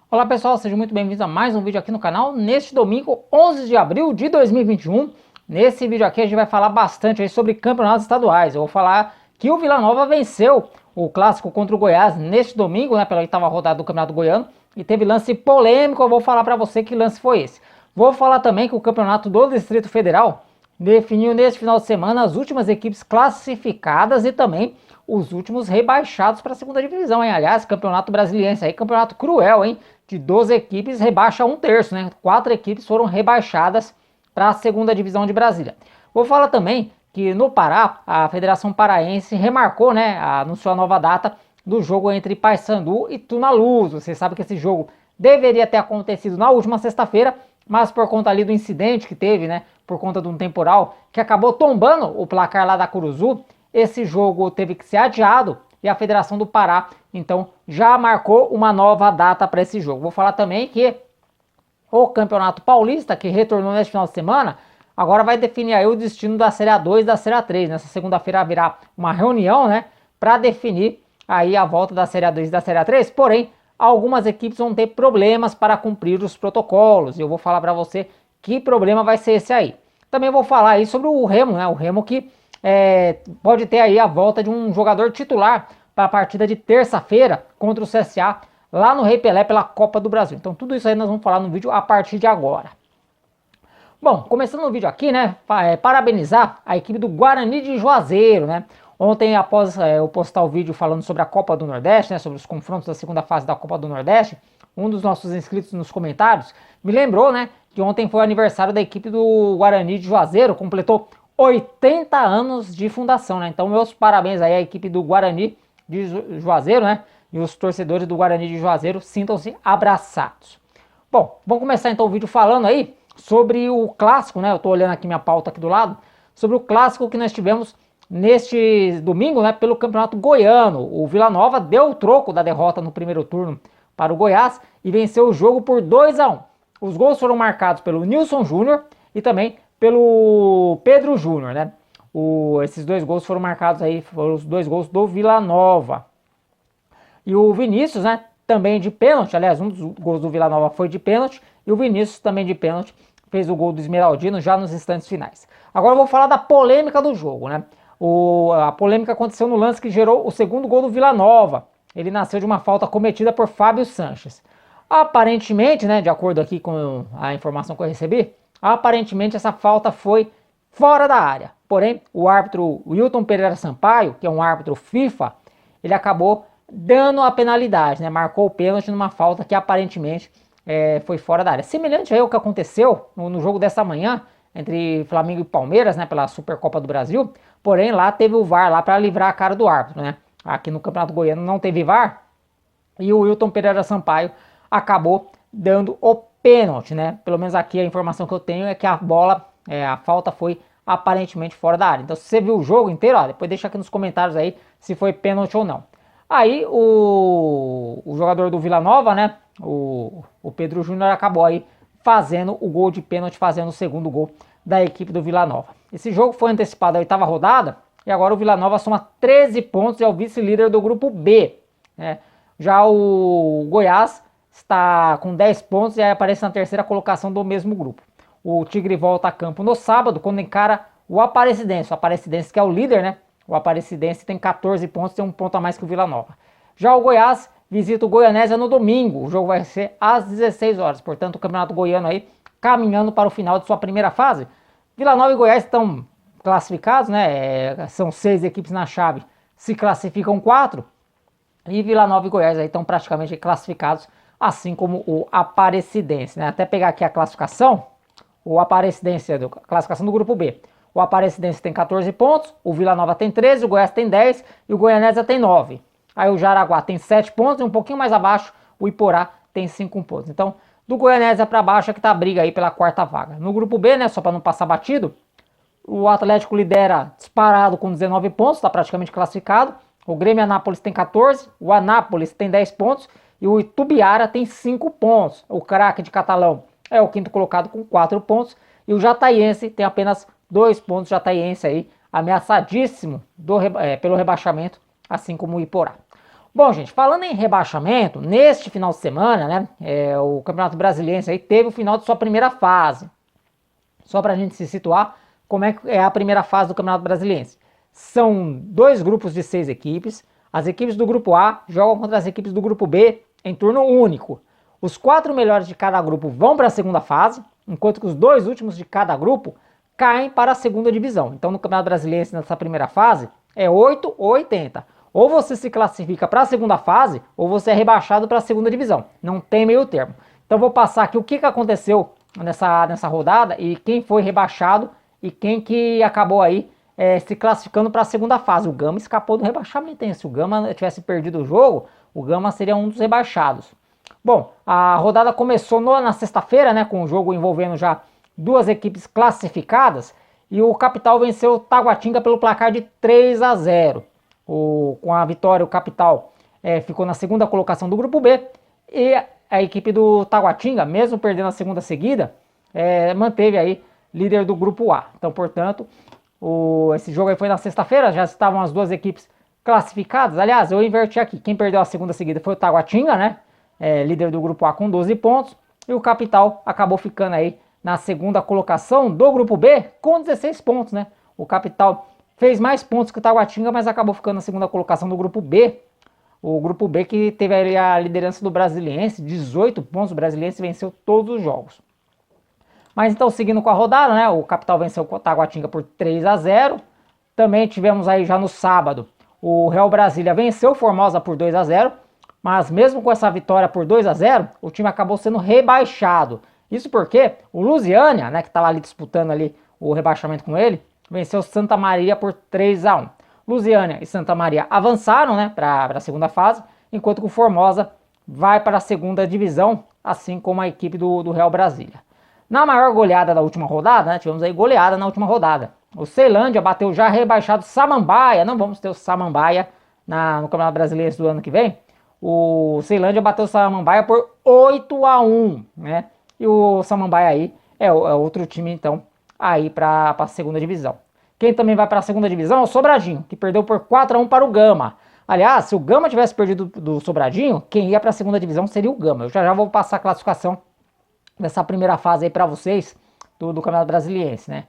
Olá pessoal, sejam muito bem-vindos a mais um vídeo aqui no canal. Neste domingo, 11 de abril de 2021, nesse vídeo aqui a gente vai falar bastante aí sobre campeonatos estaduais. Eu vou falar que o Vila Nova venceu o clássico contra o Goiás neste domingo, né, pela oitava rodada do Campeonato Goiano, e teve lance polêmico. Eu vou falar para você que lance foi esse. Vou falar também que o Campeonato do Distrito Federal definiu neste final de semana as últimas equipes classificadas e também os últimos rebaixados para a segunda divisão, hein? Aliás, campeonato brasiliense aí, campeonato cruel, hein? De 12 equipes rebaixa um terço, né? 4 equipes foram rebaixadas para a segunda divisão de Brasília. Vou falar também que no Pará, a Federação Paraense remarcou, né? Anunciou a nova data do jogo entre Paysandu e Tunaluz. Você sabe que esse jogo deveria ter acontecido na última sexta-feira, mas por conta ali do incidente que teve, né? Por conta de um temporal que acabou tombando o placar lá da Curuzu, esse jogo teve que ser adiado e a Federação do Pará, então, já marcou uma nova data para esse jogo. Vou falar também que o Campeonato Paulista, que retornou neste final de semana, agora vai definir aí o destino da Série A2 e da Série A3. Nessa segunda-feira haverá uma reunião, né, para definir aí a volta da Série A2 e da Série A3, porém, algumas equipes vão ter problemas para cumprir os protocolos, e eu vou falar para você que problema vai ser esse aí. Também vou falar aí sobre o Remo, né, o Remo que pode ter aí a volta de um jogador titular para a partida de terça-feira contra o CSA lá no Rei Pelé pela Copa do Brasil. Então tudo isso aí nós vamos falar no vídeo a partir de agora. Bom, começando o vídeo aqui, né, parabenizar a equipe do Guarani de Juazeiro, né. Ontem, após eu postar o vídeo falando sobre a Copa do Nordeste, né, sobre os confrontos da segunda fase da Copa do Nordeste, um dos nossos inscritos nos comentários me lembrou, né, que ontem foi o aniversário da equipe do Guarani de Juazeiro, completou 80 anos de fundação, né? Então, meus parabéns aí à equipe do Guarani de Juazeiro, né? E os torcedores do Guarani de Juazeiro sintam-se abraçados. Bom, vamos começar então o vídeo falando aí sobre o clássico, né? Eu tô olhando aqui minha pauta aqui do lado, sobre o clássico que nós tivemos neste domingo, né? Pelo Campeonato Goiano. O Vila Nova deu o troco da derrota no primeiro turno para o Goiás e venceu o jogo por 2-1. Os gols foram marcados pelo Nilson Júnior e também pelo Pedro Júnior, né? Esses dois gols foram marcados aí, foram os dois gols do Vila Nova. E o Vinícius, né, também de pênalti, aliás, um dos gols do Vila Nova foi de pênalti, e o Vinícius também de pênalti fez o gol do Esmeraldino já nos instantes finais. Agora eu vou falar da polêmica do jogo, né? A polêmica aconteceu no lance que gerou o segundo gol do Vila Nova. Ele nasceu de uma falta cometida por Fábio Sanches. Aparentemente, né, de acordo aqui com a informação que eu recebi, aparentemente essa falta foi fora da área. Porém, o árbitro Wilton Pereira Sampaio, que é um árbitro FIFA, ele acabou dando a penalidade, né? Marcou o pênalti numa falta que aparentemente foi fora da área. Semelhante aí ao que aconteceu no jogo dessa manhã entre Flamengo e Palmeiras, né, pela Supercopa do Brasil. Porém, lá teve o VAR lá para livrar a cara do árbitro, né? Aqui no Campeonato Goiano não teve VAR e o Wilton Pereira Sampaio acabou dando o pênalti, né? Pelo menos aqui a informação que eu tenho é que a bola, a falta foi aparentemente fora da área. Então se você viu o jogo inteiro, ó, depois deixa aqui nos comentários aí se foi pênalti ou não. Aí o jogador do Vila Nova, né? O Pedro Júnior acabou aí fazendo o gol de pênalti, fazendo o segundo gol da equipe do Vila Nova. Esse jogo foi antecipado à oitava rodada e agora o Vila Nova soma 13 pontos e é o vice-líder do grupo B, né? Já o Goiás está com 10 pontos e aí aparece na terceira colocação do mesmo grupo. O Tigre volta a campo no sábado, quando encara o Aparecidense. O Aparecidense que é o líder, né? O Aparecidense tem 14 pontos, tem um ponto a mais que o Vila Nova. Já o Goiás visita o Goianésia no domingo. O jogo vai ser às 16 horas. Portanto, o Campeonato Goiano aí caminhando para o final de sua primeira fase. Vila Nova e Goiás estão classificados, né? São 6 equipes na chave, se classificam 4. E Vila Nova e Goiás aí estão praticamente classificados, assim como o Aparecidense, né? Até pegar aqui a classificação, o Aparecidense, a classificação do grupo B. O Aparecidense tem 14 pontos, o Vila Nova tem 13, o Goiás tem 10 e o Goianésia tem 9. Aí o Jaraguá tem 7 pontos e um pouquinho mais abaixo o Iporá tem 5 pontos. Então, do Goianésia para baixo é que tá a briga aí pela quarta vaga. No grupo B, né, só para não passar batido, o Atlético lidera disparado com 19 pontos, está praticamente classificado. O Grêmio Anápolis tem 14, o Anápolis tem 10 pontos e o Itubiara tem 5 pontos. O craque de Catalão é o quinto colocado com 4 pontos e o Jataiense tem apenas 2 pontos. Jataiense aí ameaçadíssimo pelo rebaixamento, assim como o Iporá. Bom, gente, falando em rebaixamento, neste final de semana, né, o Campeonato Brasiliense aí teve o final de sua primeira fase. Só para a gente se situar, como é que é a primeira fase do Campeonato Brasiliense. São 2 grupos de 6 equipes. As equipes do grupo A jogam contra as equipes do grupo B em turno único. Os 4 melhores de cada grupo vão para a segunda fase, enquanto que os 2 últimos de cada grupo caem para a segunda divisão. Então no Campeonato Brasiliense, nessa primeira fase, é 8 ou 80. Ou você se classifica para a segunda fase, ou você é rebaixado para a segunda divisão. Não tem meio termo. Então vou passar aqui o que aconteceu nessa rodada e quem foi rebaixado e quem que acabou aí se classificando para a segunda fase. O Gama escapou do rebaixamento, hein? Se o Gama tivesse perdido o jogo, o Gama seria um dos rebaixados. Bom, a rodada começou na sexta-feira, né, com o jogo envolvendo já 2 equipes classificadas, e o Capital venceu o Taguatinga pelo placar de 3-0. Com a vitória, o Capital ficou na segunda colocação do grupo B, e a equipe do Taguatinga, mesmo perdendo a segunda seguida, manteve aí líder do grupo A. Então, portanto, esse jogo aí foi na sexta-feira, já estavam as 2 equipes classificadas. Aliás, eu inverti aqui, quem perdeu a segunda seguida foi o Taguatinga, né? Líder do grupo A com 12 pontos, e o Capital acabou ficando aí na segunda colocação do grupo B com 16 pontos, né? O Capital fez mais pontos que o Taguatinga, mas acabou ficando na segunda colocação do grupo B. O grupo B que teve ali a liderança do Brasiliense, 18 pontos, o Brasiliense venceu todos os jogos. Mas então, seguindo com a rodada, né, o Capital venceu o Taguatinga por 3-0. Também tivemos aí já no sábado, o Real Brasília venceu o Formosa por 2-0. Mas mesmo com essa vitória por 2-0, o time acabou sendo rebaixado. Isso porque o Lusiânia, né, que estava ali disputando ali o rebaixamento com ele, venceu Santa Maria por 3-1. Lusiânia e Santa Maria avançaram, né, para a segunda fase, enquanto que o Formosa vai para a segunda divisão, assim como a equipe do Real Brasília. Na maior goleada da última rodada, né, tivemos aí goleada na última rodada. O Ceilândia bateu já rebaixado Samambaia, não vamos ter o Samambaia no Campeonato Brasileiro do ano que vem. O Ceilândia bateu o Samambaia por 8-1, né? E o Samambaia aí é outro time, então, aí para a segunda divisão. Quem também vai para a segunda divisão é o Sobradinho, que perdeu por 4-1 para o Gama. Aliás, se o Gama tivesse perdido do Sobradinho, quem ia para a segunda divisão seria o Gama. Eu já vou passar a classificação dessa primeira fase aí para vocês do Campeonato Brasiliense, né?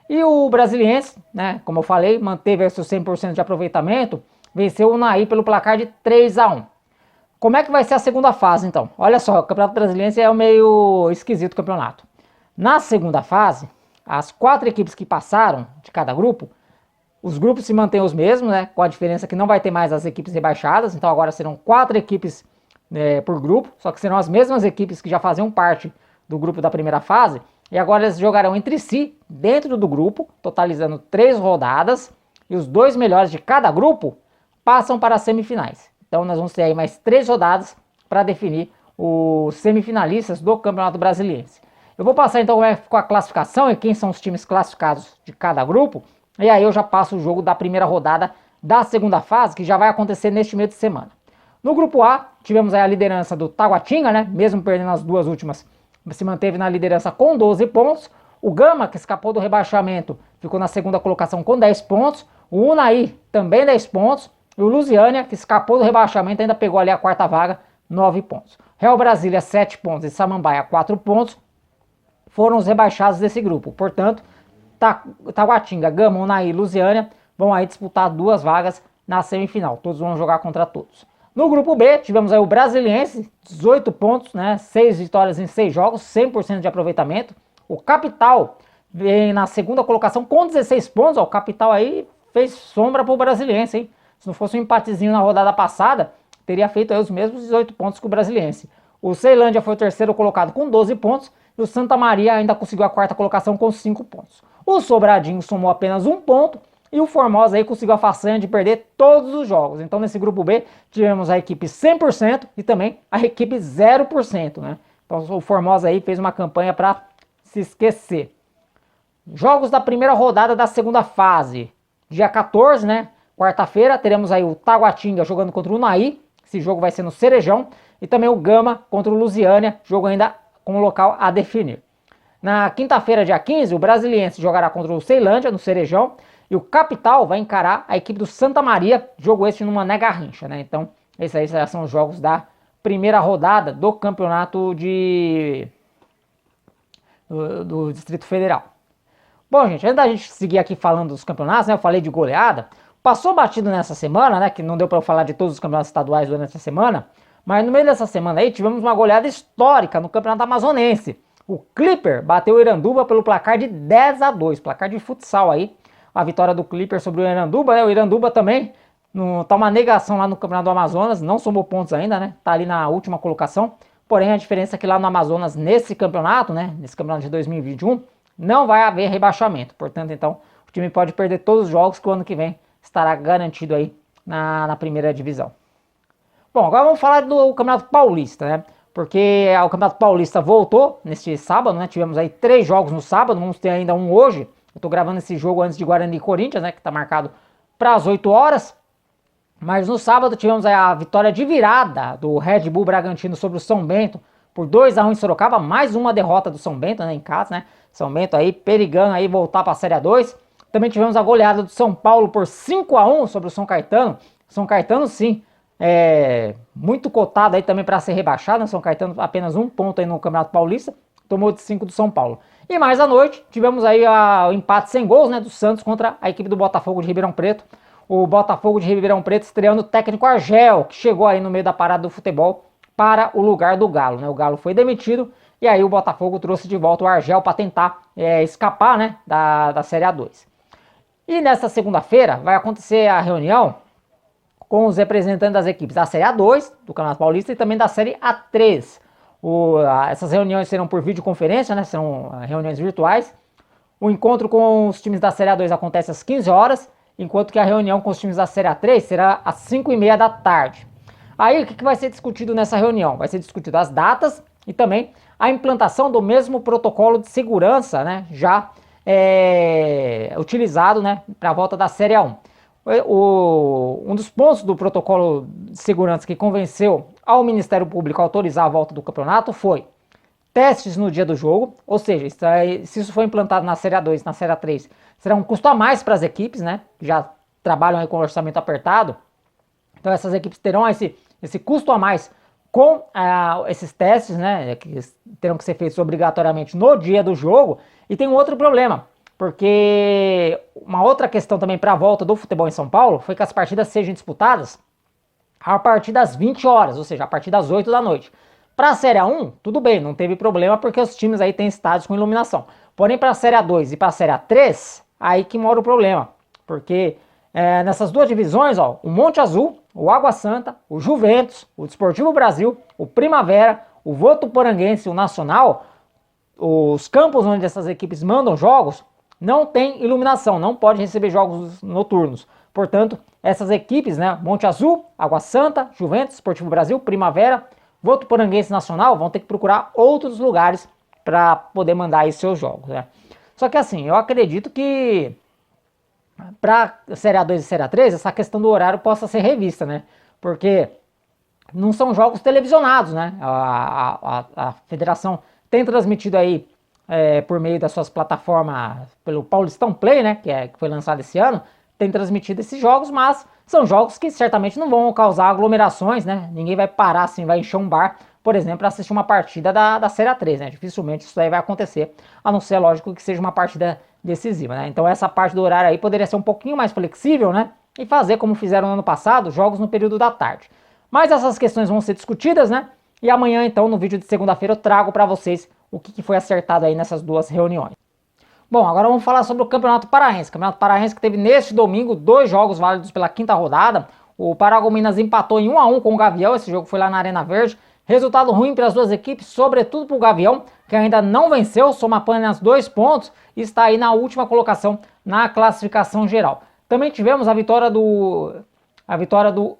E o Brasiliense, né, como eu falei, manteve seu 100% de aproveitamento, venceu o Unaí pelo placar de 3-1. Como é que vai ser a segunda fase, então? Olha só, o Campeonato Brasiliense é um meio esquisito o campeonato. Na segunda fase, as 4 equipes que passaram de cada grupo, os grupos se mantêm os mesmos, né? Com a diferença que não vai ter mais as equipes rebaixadas. Então agora serão 4 equipes por grupo, só que serão as mesmas equipes que já faziam parte do grupo da primeira fase. E agora eles jogarão entre si, dentro do grupo, totalizando 3 rodadas. E os 2 melhores de cada grupo passam para as semifinais. Então nós vamos ter aí mais 3 rodadas para definir os semifinalistas do Campeonato Brasiliense. Eu vou passar então como é que ficou a classificação e quem são os times classificados de cada grupo. E aí eu já passo o jogo da primeira rodada da segunda fase, que já vai acontecer neste meio de semana. No grupo A, tivemos aí a liderança do Taguatinga, né? Mesmo perdendo as 2 últimas, se manteve na liderança com 12 pontos. O Gama, que escapou do rebaixamento, ficou na segunda colocação com 10 pontos. O Unaí, também 10 pontos. E o Lusiânia, que escapou do rebaixamento, ainda pegou ali a 4ª vaga, 9 pontos. Real Brasília, 7 pontos e Samambaia, 4 pontos, foram os rebaixados desse grupo. Portanto, Taguatinga, Gama, Unaí e Lusiânia vão aí disputar 2 vagas na semifinal. Todos vão jogar contra todos. No grupo B, tivemos aí o Brasiliense, 18 pontos, né? 6 vitórias em 6 jogos, 100% de aproveitamento. O Capital vem na segunda colocação com 16 pontos. Ó, o Capital aí fez sombra pro Brasiliense, hein? Se não fosse um empatezinho na rodada passada, teria feito aí os mesmos 18 pontos que o Brasiliense. O Ceilândia foi o terceiro colocado com 12 pontos e o Santa Maria ainda conseguiu a 4ª colocação com 5 pontos. O Sobradinho somou apenas 1 ponto e o Formosa aí conseguiu a façanha de perder todos os jogos. Então nesse grupo B tivemos a equipe 100% e também a equipe 0%, né? Então o Formosa aí fez uma campanha para se esquecer. Jogos da primeira rodada da segunda fase. Dia 14, né? Quarta-feira, teremos aí o Taguatinga jogando contra o Unaí. Esse jogo vai ser no Cerejão. E também o Gama contra o Lusiânia, jogo ainda com o local a definir. Na quinta-feira, dia 15, o Brasiliense jogará contra o Ceilândia, no Cerejão. E o Capital vai encarar a equipe do Santa Maria, jogo este numa Mané Garrincha, né? Então, Esses aí já são os jogos da primeira rodada do campeonato do Distrito Federal. Bom, gente, antes da gente seguir aqui falando dos campeonatos, né, eu falei de goleada. Passou batido nessa semana, né, que não deu para eu falar de todos os campeonatos estaduais durante essa semana, mas no meio dessa semana aí tivemos uma goleada histórica no campeonato amazonense. O Clipper bateu o Iranduba pelo placar de 10-2, placar de futsal aí. A vitória do Clipper sobre o Iranduba, né, o Iranduba também tá uma negação lá no campeonato do Amazonas, não somou pontos ainda, né, tá ali na última colocação. Porém, a diferença é que lá no Amazonas, nesse campeonato, né, nesse campeonato de 2021, não vai haver rebaixamento. Portanto, então, o time pode perder todos os jogos que o ano que vem estará garantido aí na primeira divisão. Bom, agora vamos falar do Campeonato Paulista, né? Porque o Campeonato Paulista voltou neste sábado, né? Tivemos aí 3 jogos no sábado, vamos ter ainda um hoje. Eu tô gravando esse jogo antes de Guarani e Corinthians, né? Que tá marcado para as 8 horas. Mas no sábado tivemos aí a vitória de virada do Red Bull Bragantino sobre o São Bento por 2-1 em Sorocaba, mais uma derrota do São Bento, né, em casa, né? São Bento aí perigando aí voltar para a Série A2. Também tivemos a goleada do São Paulo por 5-1 sobre o São Caetano. São Caetano, sim, muito cotado aí também para ser rebaixado, né? São Caetano apenas 1 ponto aí no Campeonato Paulista, tomou de 5 do São Paulo. E mais à noite tivemos aí o empate sem gols, né, do Santos contra a equipe do Botafogo de Ribeirão Preto. O Botafogo de Ribeirão Preto estreando o técnico Argel, que chegou aí no meio da parada do futebol para o lugar do Galo, né? O Galo foi demitido e aí o Botafogo trouxe de volta o Argel para tentar escapar, né, da Série A2. E nesta segunda-feira vai acontecer a reunião com os representantes das equipes da Série A2 do Campeonato Paulista e também da Série A3. Essas reuniões serão por videoconferência, né? Serão reuniões virtuais. O encontro com os times da Série A2 acontece às 15 horas, enquanto que a reunião com os times da Série A3 será às 5h30 da tarde. Aí o que vai ser discutido nessa reunião? Vai ser discutido as datas e também a implantação do mesmo protocolo de segurança, né, já utilizado, né, para a volta da Série A1. Um dos pontos do protocolo de segurança que convenceu ao Ministério Público a autorizar a volta do campeonato foi testes no dia do jogo, ou seja, se isso for implantado na Série A2, na Série A3, será um custo a mais para as equipes, né, que já trabalham aí com orçamento apertado. Então essas equipes terão esse custo a mais com esses testes, né, que terão que ser feitos obrigatoriamente no dia do jogo. E tem um outro problema, porque uma outra questão também para a volta do futebol em São Paulo foi que as partidas sejam disputadas a partir das 20 horas, ou seja, a partir das 8 da noite. Para a Série A1, tudo bem, não teve problema porque os times aí têm estádios com iluminação. Porém, para a Série A2 e para a Série A3, aí que mora o problema, porque nessas duas divisões, ó, o Monte Azul, o Água Santa, o Juventus, o Desportivo Brasil, o Primavera, o Votuporanguense e o Nacional, os campos onde essas equipes mandam jogos, não tem iluminação, não pode receber jogos noturnos. Portanto, essas equipes, né, Monte Azul, Água Santa, Juventus, Desportivo Brasil, Primavera, Votuporanguense e Nacional, vão ter que procurar outros lugares para poder mandar aí seus jogos, né? Só que assim, eu acredito que para Série A2 e Série A3, essa questão do horário possa ser revista, né? Porque não são jogos televisionados, né? A federação tem transmitido aí por meio das suas plataformas, pelo Paulistão Play, né? Que foi lançado esse ano, tem transmitido esses jogos, mas são jogos que certamente não vão causar aglomerações, né? Ninguém vai parar assim, vai encher um bar, por exemplo, para assistir uma partida da Série A3, né? Dificilmente isso aí vai acontecer, a não ser, lógico, que seja uma partida decisiva, né? Então essa parte do horário aí poderia ser um pouquinho mais flexível, né? E fazer como fizeram no ano passado, jogos no período da tarde. Mas essas questões vão ser discutidas, né? E amanhã, então, no vídeo de segunda-feira, eu trago para vocês o que foi acertado aí nessas duas reuniões. Bom, agora vamos falar sobre o Campeonato Paraense. Campeonato Paraense que teve neste domingo 2 jogos válidos pela 5ª rodada. O Paragominas empatou em 1-1 com o Gavião, esse jogo foi lá na Arena Verde. Resultado ruim para as duas equipes, sobretudo para o Gavião, que ainda não venceu, soma apenas 2 pontos e está aí na última colocação na classificação geral. Também tivemos a vitória do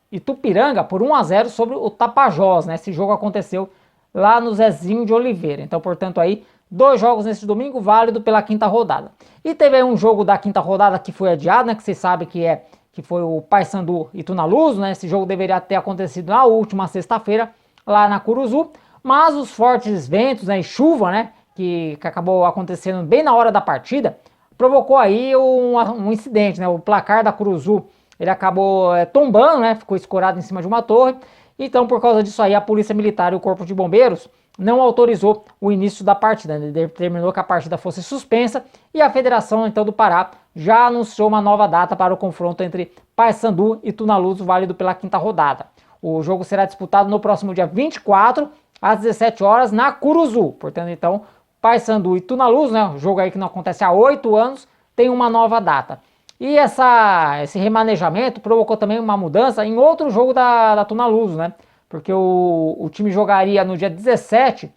Itupiranga por 1-0 sobre o Tapajós, né? Esse jogo aconteceu lá no Zezinho de Oliveira. Então, portanto, aí 2 jogos nesse domingo, válido pela 5ª rodada. E teve aí um jogo da 5ª rodada que foi adiado, né? Que vocês sabem que foi o Paysandu e Tunaluso, né? Esse jogo deveria ter acontecido na última sexta-feira, lá na Curuzu. Mas os fortes ventos, né, e chuva, né? Que acabou acontecendo bem na hora da partida, provocou aí um incidente, né? O placar da Curuzu ele acabou tombando, né? Ficou escorado em cima de uma torre. Então, por causa disso aí, a Polícia Militar e o Corpo de Bombeiros não autorizou o início da partida, né? Determinou que a partida fosse suspensa e a Federação então do Pará já anunciou uma nova data para o confronto entre Paysandu e Tunaluso, válido pela 5ª rodada. O jogo será disputado no próximo dia 24, às 17 horas, na Curuzu. Portanto, então, Paysandu e Tunaluso, né? O jogo aí que não acontece há 8 anos, tem uma nova data. E esse remanejamento provocou também uma mudança em outro jogo da Tunaluso, né? Porque o time jogaria no dia 17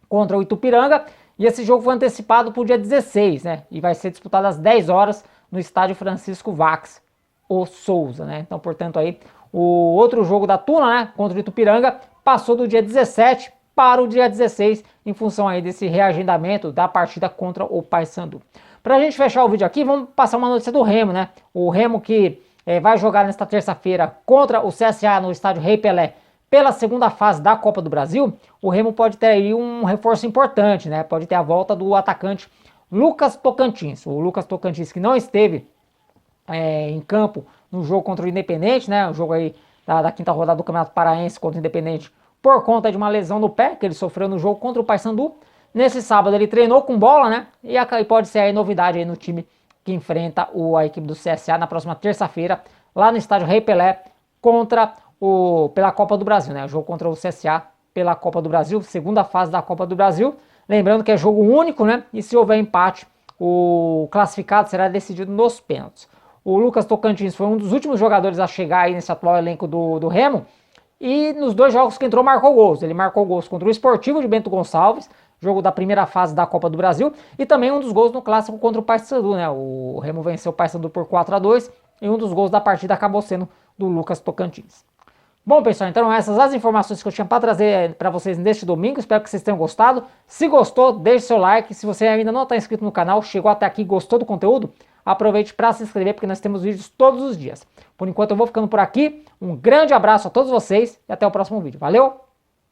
contra o Itupiranga e esse jogo foi antecipado para o dia 16, né? E vai ser disputado às 10 horas no estádio Francisco Vax, o Souza, né? Então, portanto, aí o outro jogo da Tuna, né, contra o Itupiranga, passou do dia 17 para o dia 16 em função aí desse reagendamento da partida contra o Paysandu. Pra gente fechar o vídeo aqui, vamos passar uma notícia do Remo, né? O Remo que vai jogar nesta terça-feira contra o CSA no estádio Rei Pelé pela segunda fase da Copa do Brasil. O Remo pode ter aí um reforço importante, né? Pode ter a volta do atacante Lucas Tocantins. O Lucas Tocantins que não esteve em campo no jogo contra o Independente, né? O jogo aí da 5ª rodada do Campeonato Paraense contra o Independente por conta de uma lesão no pé que ele sofreu no jogo contra o Paysandu. Nesse sábado ele treinou com bola, né? E pode ser aí novidade aí no time que enfrenta a equipe do CSA na próxima terça-feira, lá no estádio Rei Pelé, pela Copa do Brasil, né? O jogo contra o CSA pela Copa do Brasil, segunda fase da Copa do Brasil. Lembrando que é jogo único, né? E se houver empate, o classificado será decidido nos pênaltis. O Lucas Tocantins foi um dos últimos jogadores a chegar aí nesse atual elenco do Remo. E nos 2 jogos que entrou marcou gols. Ele marcou gols contra o Esportivo de Bento Gonçalves, jogo da primeira fase da Copa do Brasil, e também um dos gols no clássico contra o Paysandu, né? O Remo venceu o Paysandu por 4-2 e um dos gols da partida acabou sendo do Lucas Tocantins. Bom, pessoal, então essas as informações que eu tinha para trazer para vocês neste domingo. Espero que vocês tenham gostado. Se gostou, deixe seu like. Se você ainda não está inscrito no canal, chegou até aqui e gostou do conteúdo, aproveite para se inscrever, porque nós temos vídeos todos os dias. Por enquanto eu vou ficando por aqui. Um grande abraço a todos vocês e até o próximo vídeo. Valeu!